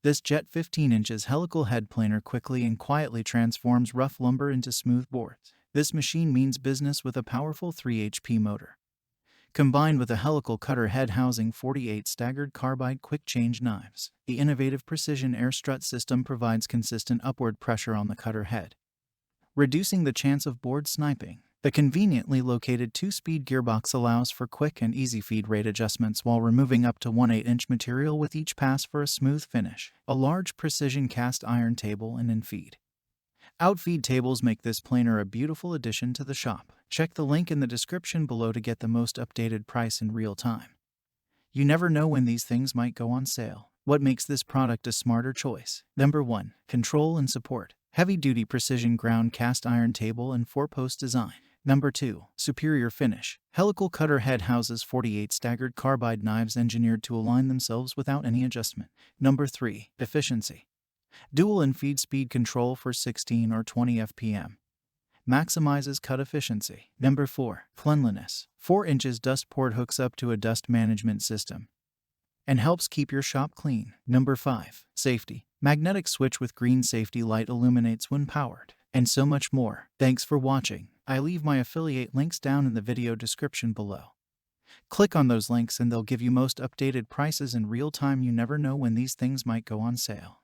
This Jet 15 inches helical head planer quickly and quietly transforms rough lumber into smooth boards. This machine means business with a powerful 3 HP motor, combined with a helical cutter head housing 48 staggered carbide quick-change knives. The innovative Precision Air Strut System provides consistent upward pressure on the cutter head, reducing the chance of board sniping. The conveniently located 2-speed gearbox allows for quick and easy feed rate adjustments while removing up to 1/8-inch material with each pass for a smooth finish. A large precision cast iron table and infeed, outfeed tables make this planer a beautiful addition to the shop. Check the link in the description below to get the most updated price in real time. You never know when these things might go on sale. What makes this product a smarter choice? Number 1. Control and support. Heavy-duty precision ground cast iron table and 4-post design. Number 2. Superior finish. Helical cutter head houses 48 staggered carbide knives engineered to align themselves without any adjustment. Number 3. Efficiency. Dual infeed speed control for 16 or 20 FPM. Maximizes cut efficiency. Number 4. Cleanliness. 4 inches dust port hooks up to a dust management system and helps keep your shop clean. Number 5. Safety. Magnetic switch with green safety light illuminates when powered. And so much more. Thanks for watching. I leave my affiliate links down in the video description below. Click on those links and they'll give you most updated prices in real time. You never know when these things might go on sale.